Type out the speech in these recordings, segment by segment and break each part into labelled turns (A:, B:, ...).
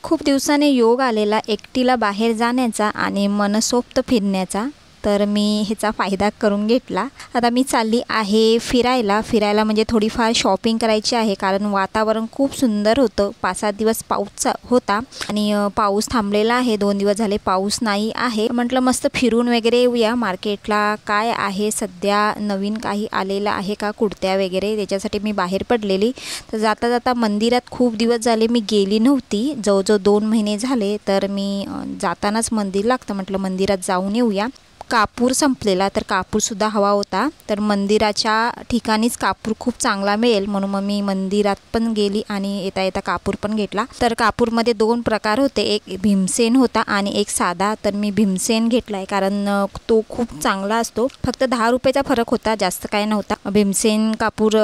A: खूप दिवसाने योग आलेला एकटीला बाहेर जाण्याचा आणि मनसोक्त फिरण्याचा। तर मी ह्याचा फायदा करून घेतला। आता मी चालली आहे फिरायला म्हणजे थोडीफार शॉपिंग करायची आहे, कारण वातावरण खूप सुंदर होतं। 5-7 दिवस पाऊस होता आणि पाऊस थांबलेला आहे। 2 दिवस झाले पाऊस नाही आहे। म्हटलं मस्त फिरून वगैरे येऊया। मार्केटला काय आहे सध्या नवीन काही आलेलं आहे का, कुर्त्या वगैरे, त्याच्यासाठी मी बाहेर पडलेली। तर जाता जाता मंदिरात खूप दिवस झाले मी गेली नव्हती, जवळजवळ 2 महिने झाले। तर मी जातानाच मंदिर लागतं, म्हटलं मंदिरात जाऊन येऊया। कापूर संपलेला, तर कापूरसुद्धा हवा होता। तर मंदिराच्या ठिकाणीच कापूर खूप चांगला मिळेल म्हणून मग मी मंदिरात पण गेली आणि येता येता कापूर पण घेतला। तर कापूरमध्ये 2 प्रकार होते, एक भीमसेन होता आणि एक साधा। तर मी भीमसेन घेतलाय कारण तो खूप चांगला असतो। फक्त 10 रुपयाचा फरक होता, जास्त काय नव्हता। भीमसेन कापूर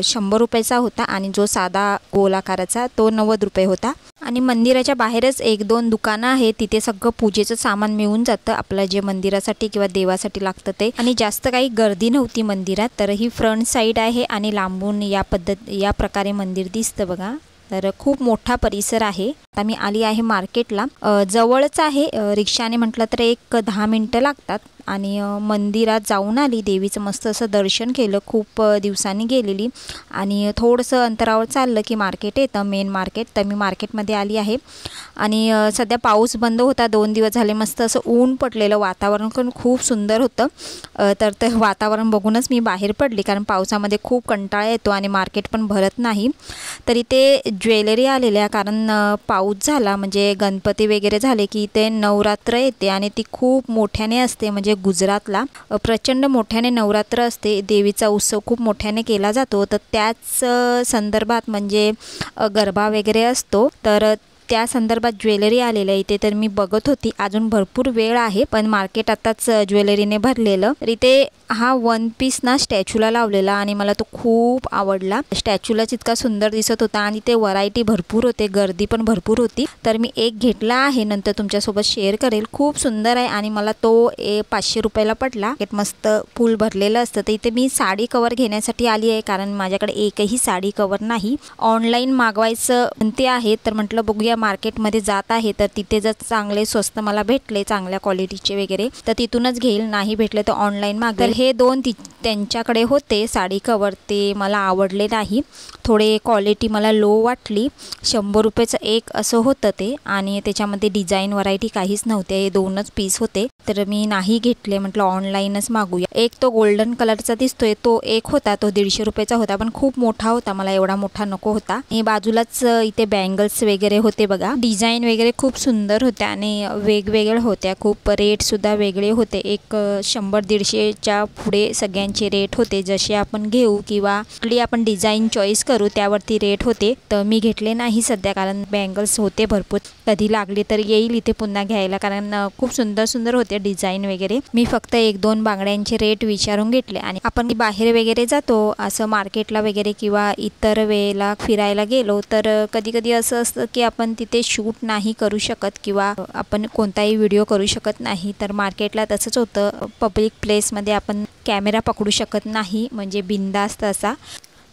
A: 100 रुपयाचा होता आणि जो साधा गोल आकाराचा तो 90 रुपये होता। आणि मंदिराच्या बाहेरच 1-2 दुकानं आहेत, तिथे सगळं पूजेचं सामान मिळून जातं, आपलं जे मंदिरासाठी किंवा देवासाठी लागतं ते। आणि जास्त काही गर्दी नव्हती मंदिरात। तर ही फ्रंट साईड आहे आणि लांबून या प्रकारे मंदिर दिसतं बघा। तर खूप मोठा परिसर आहे। आता मी आली आहे मार्केटला, जवळच आहे, रिक्षाने म्हटलं तर एक 10 मिनिटं लागतात। आणि मंदिरात जाऊन आली, देवीचं मस्त असं दर्शन केलं, खूप दिवसांनी गेलेली। आणि थोडंसं अंतरावर चाललं की मार्केट येतं, मेन मार्केट। तर मी मार्केटमध्ये आली आहे आणि सध्या पाऊस बंद होता, 2 दिवस झाले मस्त असं ऊन पडलेलं, वातावरण पण खूप सुंदर होतं। तर ते वातावरण बघूनच मी बाहेर पडली, कारण पावसामध्ये खूप कंटाळा येतो आणि मार्केट पण भरत नाही। तर इथे ज्वेलरी आलेल्या, कारण पाऊस झाला म्हणजे गणपती वगैरे झाले की इथे नवरात्र येते आणि ती खूप मोठ्याने असते। म्हणजे गुजरातला प्रचंड मोठ्याने नवरात्र असते, देवीचा उत्सव खूप मोठ्याने केला जातो। तर त्याच संदर्भात म्हणजे गरबा वगैरे असतो, तर त्या संदर्भात ज्वेलरी आलेलं आहे इथे। तर मी बघत होती, अजून भरपूर वेळ आहे, पण मार्केट आताच ज्वेलरीने भरलेलं। तर इथे हा 1 पीस ना स्टॅच्यूला लावलेला आणि मला तो खूप आवडला। स्टॅच्यूलाच इतका सुंदर दिसत होता आणि ते व्हरायटी भरपूर होते, गर्दी पण भरपूर होती। तर मी एक घेतला आहे, नंतर तुमच्यासोबत शेअर करेल। खूप सुंदर आहे आणि मला तो 500 रुपयाला पडला। मस्त फुल भरलेलं असतं। तर इथे मी साडी कवर घेण्यासाठी आली आहे, कारण माझ्याकडे एकही साडी कवर नाही। ऑनलाईन मागवायचं म्हणते आहे, तर म्हटलं बघूया, मार्केटमध्ये जात आहे तर तिथे जर चांगले स्वस्त मला भेटले, चांगल्या क्वालिटीचे वगैरे, तर तिथूनच घेईल, नाही भेटले तर ऑनलाईन मागेल। हे 2 त्यांच्याकडे होते साडी कवर, ते मला आवडले नाही, थोडे क्वालिटी मला लो वाटली। 100 रुपयाचं एक असं होतं ते, आणि त्याच्यामध्ये डिझाईन व्हरायटी काहीच नव्हते, हे 2च पीस होते। तर मी नाही घेतले, म्हटलं ऑनलाईनच मागूया। एक तो गोल्डन कलरचा दिसतोय तो एक होता, तो 150 रुपयाचा होता, पण खूप मोठा होता, मला एवढा मोठा नको होता। हे बाजूलाच इथे बँगल्स वगैरे होते बघा, डिझाईन वगैरे खूप सुंदर होत्या आणि वेगवेगळ्या होत्या, खूप रेट सुद्धा वेगळे होते। एक 100-150च्या पुढे सगळ्यांचे रेट होते, जसे आपण घेऊ किंवा कुठली आपण डिझाईन चॉईस करू त्यावरती रेट होते। तर मी घेतले नाही सध्या, कारण बँगल्स होते भरपूर, कधी लागले तर येईल इथे पुन्हा घ्यायला, कारण खूप सुंदर सुंदर होते डिझाईन वगैरे। मी फक्त 1-2 बांगड्यांचे रेट विचारून घेतले। आणि आपण बाहेर वगैरे जातो असं मार्केटला वगैरे किंवा इतर वेळेला फिरायला गेलो, तर कधी कधी असं असतं की आपण तिथे शूट नाही करू शकत किंवा आपण कोणताही व्हिडिओ करू शकत नाही। तर मार्केटला तसंच होतं, पब्लिक प्लेसमध्ये आपण कॅमेरा पकडू शकत नाही, म्हणजे बिनधास्त असा।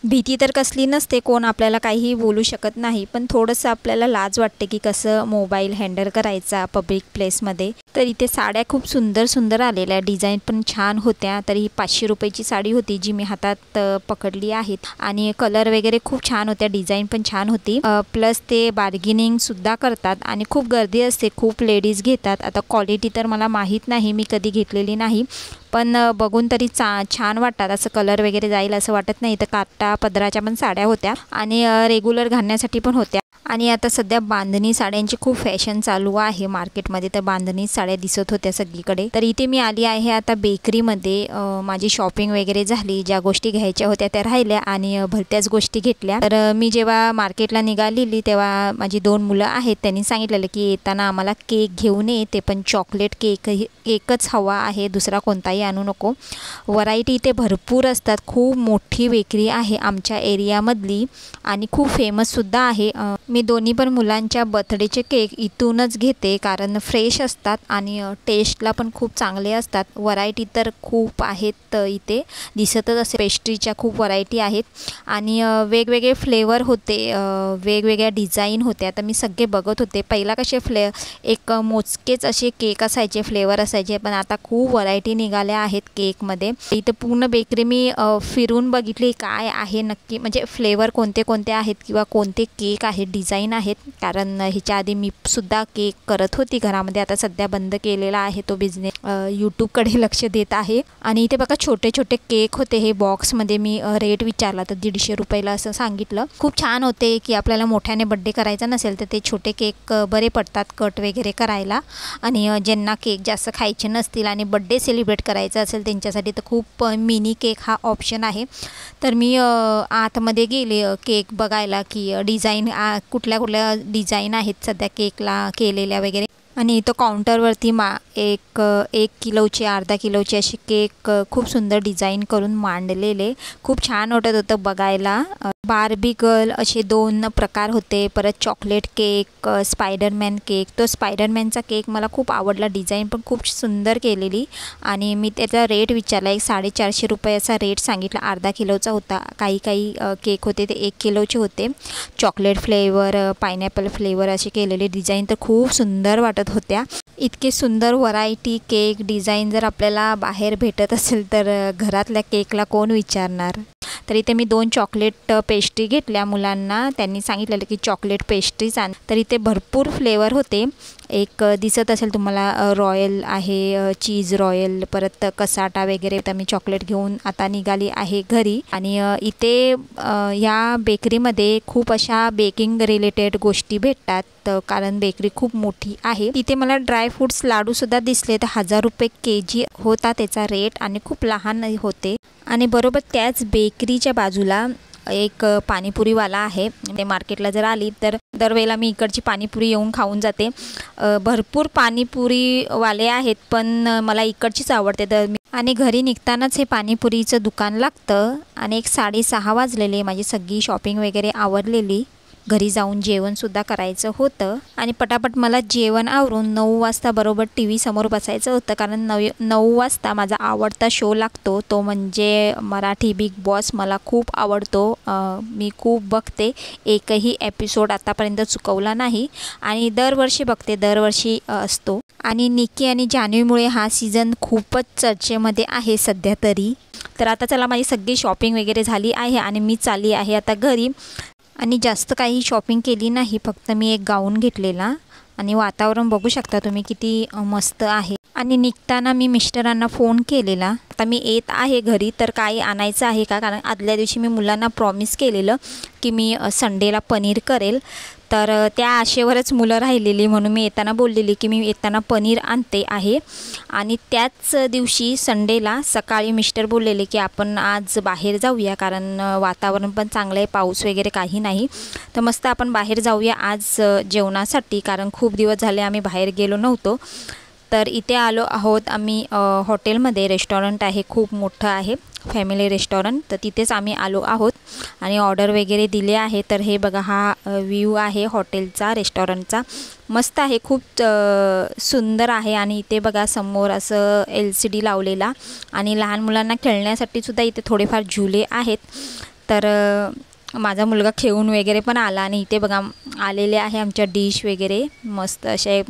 A: भीती तर कसली नसते, कोण आपल्याला काहीही बोलू शकत नाही, पण थोडंसं आपल्याला लाज वाटते की कसं मोबाईल हँडल करायचा पब्लिक प्लेसमध्ये। तर इथे साड्या खूप सुंदर सुंदर आलेल्या, डिझाईन पण छान होत्या। तर ही 500 रुपयाची साडी होती, जी मी हातात पकडली आहे, आणि कलर वगैरे खूप छान होत्या, डिझाईन पण छान होती, प्लस ते बार्गेनिंग सुद्धा करतात आणि खूप गर्दी असते, खूप लेडीज घेतात। आता क्वालिटी तर मला माहीत नाही, मी कधी घेतलेली नाही, पण बघून तरी छान वाटतात, असं कलर वगैरे जाईल असं वाटत नाही। तर काटा पदराच्या पण साड्या होत्या आणि रेग्युलर घालण्यासाठी पण होत्या। आणि आता सध्या बांधणी साड्यांची खूप फॅशन चालू आहे मार्केटमध्ये, तर बांधणी साड्या दिसत होत्या सगळीकडे। तर इथे मी आली आहे आता बेकरीमध्ये, माझी शॉपिंग वगैरे झाली, ज्या गोष्टी घ्यायच्या होत्या त्या राहिल्या आणि भलत्याच गोष्टी घेतल्या। तर मी जेव्हा मार्केटला निघालेली तेव्हा माझी 2 मुलं आहेत, त्यांनी सांगितलेलं की येताना आम्हाला केक घेऊन ये, ते पण चॉकलेट केकच हवा आहे, दुसरा कोणताही आणू नको। व्हरायटी इथे भरपूर असतात, खूप मोठी बेकरी आहे आमच्या एरियामधली आणि खूप फेमससुद्धा आहे। मी दोन्ही पण मुलांच्या बर्थडेचे केक इथूनच घेते, कारण फ्रेश असतात आणि टेस्टला पण खूप चांगले असतात. व्हरायटी तर खूप आहेत, इथे दिसतच असे पेस्ट्रीच्या खूप व्हरायटी आहेत आणि वेगवेगळे फ्लेवर होते, वेगवेगळ्या डिझाईन होत्या. तर मी सगळे बघत होते. पहिला कसे एक मोजकेच असे केक असायचे, फ्लेवर असायचे, पण आता खूप व्हरायटी निघाल्या आहेत केकमध्ये. इथे पूर्ण बेकरी मी फिरून बघितली काय आहे नक्की, म्हणजे फ्लेवर कोणते कोणते आहेत किंवा कोणते केक आहेत, डिझाईन आहेत. कारण ह्याच्या आधी मी सुद्धा केक करत होती घरामध्ये. आता सध्या बंद केलेला आहे तो बिझनेस, यूट्यूबकडे लक्ष देत आहे. आणि इथे बघा छोटे छोटे केक होते. हे बॉक्समध्ये मी रेट विचारला तर 150 रुपयाला असं सांगितलं. खूप छान होते की आपल्याला मोठ्याने बड्डे करायचा नसेल तर ते छोटे केक बरे पडतात कट वगैरे करायला. आणि ज्यांना केक जास्त खायचे नसतील आणि बड्डे सेलिब्रेट करायचा असेल त्यांच्यासाठी तर खूप मिनी केक हा ऑप्शन आहे. तर मी आतमध्ये गेले केक बघायला की डिझाईन कुठल्या कुठल्या डिझाईन आहेत सध्या केकला केलेल्या वगैरे. आणि इथं काउंटरवरती एक किलोचे, अर्धा किलोचे असे केक खूप सुंदर डिझाईन करून मांडलेले, खूप छान वाटत होतं बघायला. बार्बी गर्ल असे 2 प्रकार होते. परत चॉकलेट केक, स्पायडरमॅन केक. तो स्पायडरमॅनचा केक मला खूप आवडला, डिझाईन पण खूप सुंदर केलेली. आणि मी त्याचा रेट विचारला, एक 450 रुपयाचा रेट सांगितला. अर्धा किलोचा होता. काही केक होते ते 1 किलोचे होते. चॉकलेट फ्लेवर, पायनॅपल फ्लेवर असे केलेले, डिझाईन तर खूप सुंदर वाटत होत्या. इतके सुंदर व्हरायटी केक डिझाईन जर आपल्याला बाहेर भेटत असेल तर घरातल्या केकला कोण विचारणार. तर इथे मी 2 चॉकलेट पेस्ट्री घेतल्या मुलांना. त्यांनी सांगितलेलं की चॉकलेट पेस्ट्रीज आण. तर इथे भरपूर फ्लेवर होते. एक दिसत असेल तुम्हाला रॉयल आहे, चीज रॉयल, परत कसाटा वगैरे. तर मी चॉकलेट घेऊन आता निघाली आहे घरी. आणि इथे या बेकरीमध्ये खूप अशा बेकिंग रिलेटेड गोष्टी भेटतात, कारण बेकरी खूप मोठी आहे. इथे मला ड्रायफ्रूट्स लाडूसुद्धा दिसले. तर 1000 रुपये केजी होता त्याचा रेट आणि खूप लहान होते. आणि बरोबर त्याच बेकरीच्या बाजूला एक पाणीपुरीवाला आहे. ते मार्केटला जर आली तर दरवेळेला मी इकडची पाणीपुरी येऊन खाऊन जाते. भरपूर पाणीपुरीवाले आहेत पण मला इकडचीच आवडते. तर आणि घरी निघतानाच हे पाणीपुरीचं दुकान लागतं. आणि एक 6:30 वाजलेले, माझी सगळी शॉपिंग वगैरे आवरलेली. घरी जाऊन जेवणसुद्धा करायचं होतं. आणि पटापट मला जेवण आवरून 9 वाजता बरोबर टी व्ही समोर बसायचं होतं, कारण 9 वाजता माझा आवडता शो लागतो, तो म्हणजे मराठी बिग बॉस. मला खूप आवडतो, मी खूप बघते. एकही एपिसोड आतापर्यंत चुकवला नाही आणि दरवर्षी बघते, दरवर्षी असतो. आणि निकी आणि जान्हवीमुळे हा सीझन खूपच चर्चेमध्ये आहे सध्या तरी. तर आता चला, माझी सगळी शॉपिंग वगैरे झाली आहे आणि मी चालली आहे आता घरी. आणि जास्त काही शॉपिंग केली नाही, फक्त मी एक गाऊन घेतलेला. आणि वातावरण बघू शकता तुम्ही किती मस्त आहे. आणि निघताना मी मिस्टरांना फोन केलेला, आता मी येत आहे घरी तर काही आणायचं आहे का, कारण आदल्या दिवशी मी मुलांना प्रॉमिस केलेलं की मी संडेला पनीर करेल. तर त्या आशेवरच मुलं राहिलेली, म्हणून मी येताना बोललेली की मी येताना पनीर आणते आहे. आणि त्याच दिवशी संडेला सकाळी मिस्टर बोललेले की आपण आज बाहेर जाऊया, कारण वातावरण पण चांगलं आहे, पाऊस वगैरे काही नाही. तर मस्त आपण बाहेर जाऊया आज जेवणासाठी, कारण खूप दिवस झाले आम्ही बाहेर गेलो नव्हतो. तर इथे आलो आहोत आम्ही हॉटेलमध्ये. रेस्टॉरंट आहे, खूप मोठं आहे, फॅमिली रेस्टॉरंट. तर तिथेच आम्ही आलो आहोत आणि ऑर्डर वगैरे दिले आहे. तर हे बघा, हा व्ह्यू आहे हॉटेलचा, रेस्टॉरंटचा. मस्त आहे, खूप सुंदर आहे. आणि इथे बघा समोर असं LCD लावलेला आणि लहान मुलांना खेळण्यासाठी सुद्धा इथे थोडेफार झुले आहेत. तर माझा मुलगा खेळून वगैरे पण आला. आणि इथे बघा आलेले आहे आमच्या डिश वगैरे मस्त असे.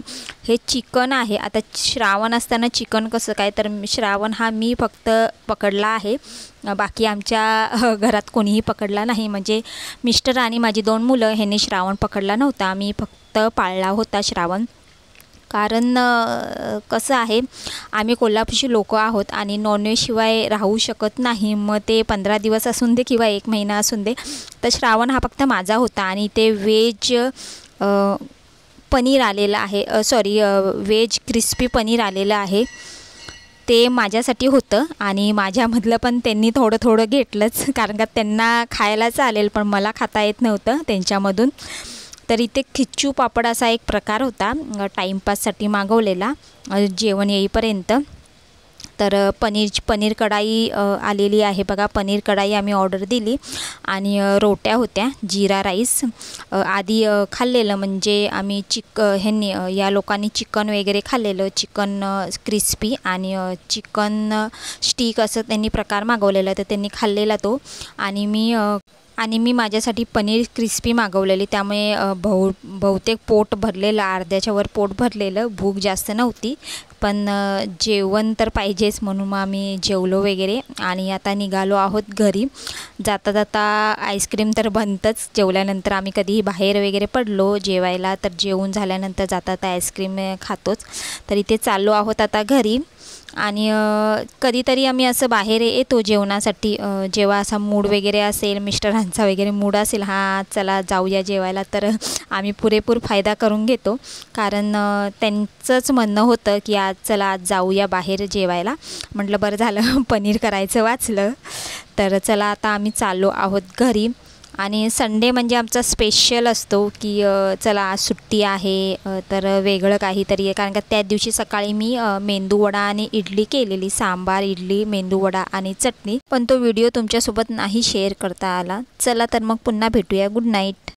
A: हे चिकन आहे. आता श्रावण असताना चिकन कसं काय, तर श्रावण हा मी फक्त पकडला आहे, बाकी आमच्या घरात कोणीही पकडला नाही. म्हणजे मिस्टर आणि माझी 2 मुलं ह्यांनी श्रावण पकडला नव्हता, मी फक्त पाळला होता श्रावण. कारण कसं आहे, आम्ही कोल्हापूरची लोक आहोत आणि नॉनव्हेजशिवाय राहू शकत नाही. मग ते 15 दिवस असून दे किंवा 1 महिना असून दे. तर श्रावण हा फक्त माझा होता. आणि ते व्हेज पनीर आलेलं आहे, व्हेज क्रिस्पी पनीर आलेलं आहे, ते माझ्यासाठी होतं. आणि माझ्यामधलं पण त्यांनी थोडं थोडं घेतलंच, कारण का त्यांना खायला चालेल पण मला खाता येत नव्हतं त्यांच्यामधून. तर इथे खिच्चू पापड असा एक प्रकार होता, टाईमपाससाठी मागवलेला जेवण येईपर्यंत. तर पनीर कढाई आलेली आहे बघा। पनीर कढाई आम्ही ऑर्डर दिली आणि रोट्या होत्या, जीरा राईस। आधी खाल्लेलं म्हणजे आम्ही ह्यांनी या लोकांनी चिकन वगैरे खाल्लेलं, चिकन क्रिस्पी आणि चिकन स्टिक असं त्यांनी प्रकार मागवलेला, तर त्यांनी खाल्लेला तो। आणि मी माझ्यासाठी पनीर क्रिस्पी मागवलेली, त्यामुळे बहुतेक पोट भरलेलं, अर्ध्याच्या वर पोट भरलेलं, भूक जास्त नव्हती, पण जेवण तर पाहिजेच म्हणून मग आम्ही जेवलो वगैरे आणि आता निघालो आहोत घरी। जाता जाता आईस्क्रीम तर बनतंच, जेवल्यानंतर आम्ही कधीही बाहेर वगैरे पडलो जेवायला तर जेवून झाल्यानंतर जाता जाता आईस्क्रीम खातोच। तर इथे चाललो आहोत आता घरी आणि कधीतरी आम्ही असं बाहेर येतो जेवणासाठी, जेव्हा असा मूड वगैरे असेल, मिस्टरांचा वगैरे मूड असेल, हां चला जाऊया जेवायला, तर आम्ही पुरेपूर फायदा करून घेतो, कारण त्यांचंच म्हणणं होतं की आज चला आज जाऊया बाहेर जेवायला। म्हटलं बरं झालं पनीर करायचं वाचलं। तर चला आता आम्ही चाललो आहोत घरी आणि संडे म्हणजे आमचा स्पेशल असतो की चला आज सुट्टी आहे, तर वेगळं काहीतरी आहे, कारण का त्या दिवशी सकाळी मी मेंदूवडा आणि इडली केलेली, सांबार, इडली, मेंदूवडा आणि चटणी, पण तो व्हिडिओ तुमच्यासोबत नाही शेअर करता आला। चला तर मग पुन्हा भेटूया, गुड नाईट।